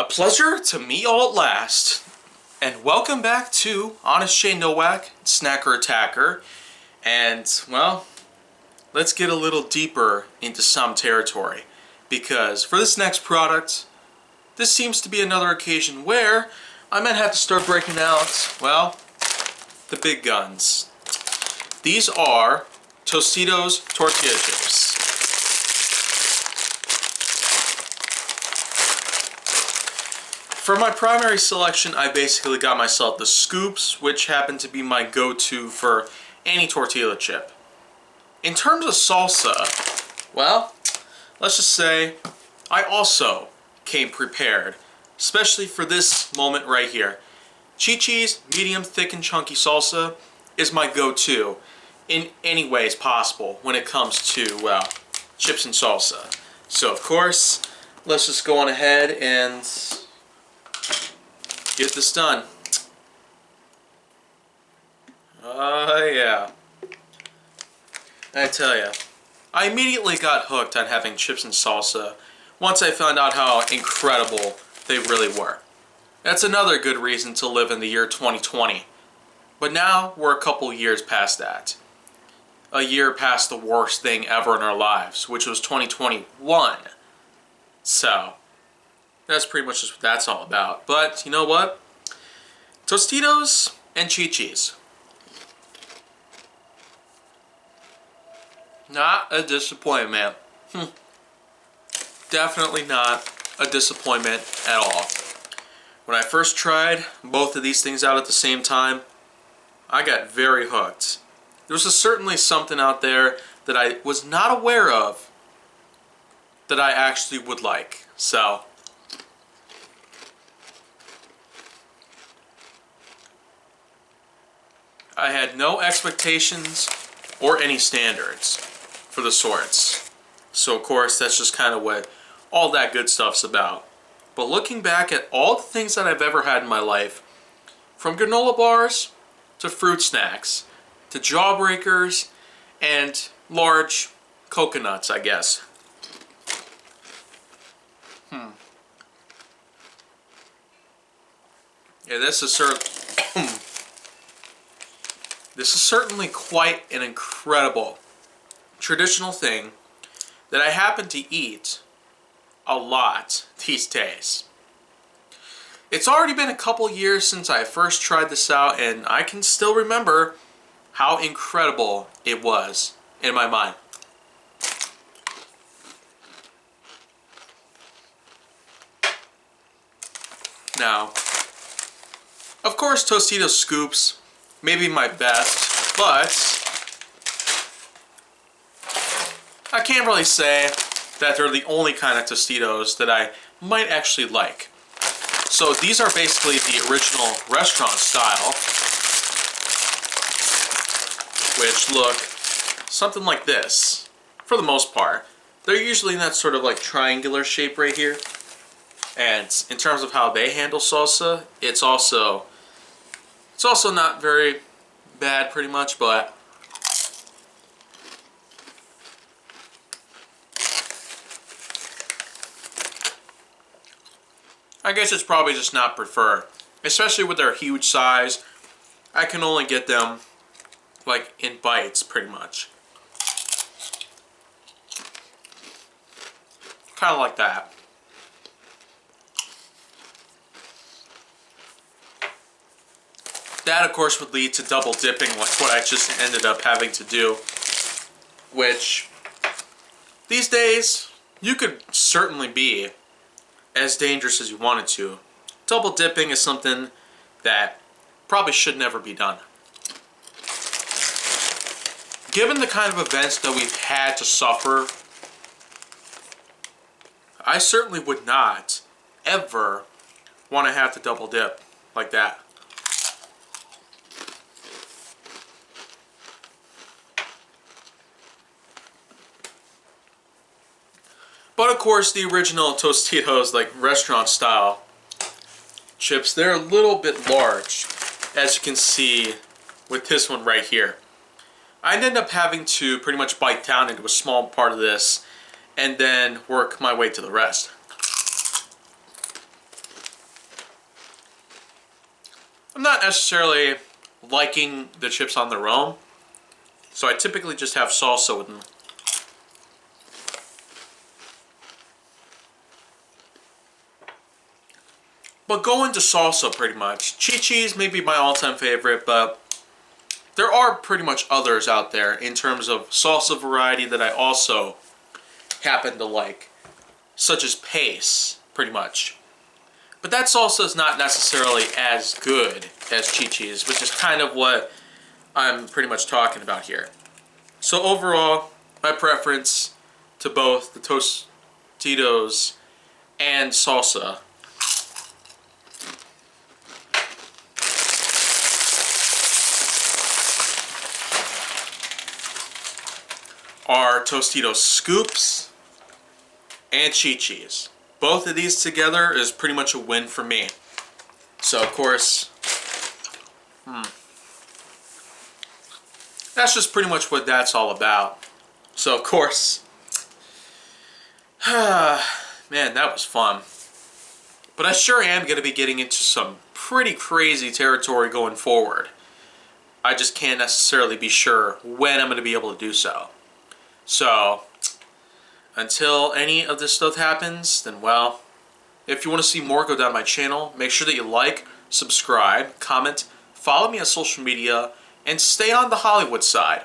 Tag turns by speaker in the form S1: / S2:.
S1: A pleasure to meet y'all at last, and welcome back to Honest J Nowak, Snacker Attacker, and, well, let's get a little deeper into some territory, because for this next product, this seems to be another occasion where I might have to start breaking out, well, the big guns. These are Tostitos tortilla chips. For my primary selection, I basically got myself the scoops, which happen to be my go-to for any tortilla chip. In terms of salsa, well, let's just say I also came prepared, especially for this moment right here. Chi-Chi's medium, thick, and chunky salsa is my go-to in any ways possible when it comes to, well, chips and salsa. So, of course, let's just go on ahead and get this done. Yeah. I tell ya, I immediately got hooked on having chips and salsa once I found out how incredible they really were. That's another good reason to live in the year 2020. But now we're a couple years past that. A year past the worst thing ever in our lives, which was 2021. So, that's pretty much just what that's all about. But, you know what? Tostitos and Chi-Chi's. Not a disappointment. Definitely not a disappointment at all. When I first tried both of these things out at the same time, I got very hooked. There was certainly something out there that I was not aware of that I actually would like. So, I had no expectations or any standards for the sorts. So, of course, that's just kind of what all that good stuff's about. But looking back at all the things that I've ever had in my life, from granola bars to fruit snacks to jawbreakers and large coconuts, I guess. Yeah, this is certainly quite an incredible traditional thing that I happen to eat a lot these days. It's already been a couple years since I first tried this out, and I can still remember how incredible it was in my mind. Now, of course, Tostitos scoops may be my best, but I can't really say that they're the only kind of Tostitos that I might actually like. So these are basically the original restaurant style, which look something like this, for the most part. They're usually in that sort of like triangular shape right here. And in terms of how they handle salsa, it's also not very bad pretty much, but I guess it's probably just not preferred. Especially with their huge size, I can only get them like in bites pretty much. Kind of like that. That, of course, would lead to double dipping, like what I just ended up having to do. Which, these days, you could certainly be as dangerous as you wanted to. Double dipping is something that probably should never be done. Given the kind of events that we've had to suffer, I certainly would not ever want to have to double dip like that. But of course, the original Tostitos, like restaurant style chips, they're a little bit large, as you can see with this one right here. I ended up having to pretty much bite down into a small part of this and then work my way to the rest. I'm not necessarily liking the chips on their own, so I typically just have salsa with them. But go into salsa pretty much. Chi-Chi's may be my all-time favorite, but there are pretty much others out there in terms of salsa variety that I also happen to like, such as Pace, pretty much. But that salsa is not necessarily as good as Chi-Chi's, which is kind of what I'm pretty much talking about here. So overall, my preference to both the Tostitos and salsa are Tostitos Scoops and Chi-Chi's. Both of these together is pretty much a win for me. So of course, that's just pretty much what that's all about. So of course, man, that was fun. But I sure am going to be getting into some pretty crazy territory going forward. I just can't necessarily be sure when I'm going to be able to do so. So, until any of this stuff happens, then well, if you want to see more, go down to my channel. Make sure that you like, subscribe, comment, follow me on social media, and stay on the Hollywood side.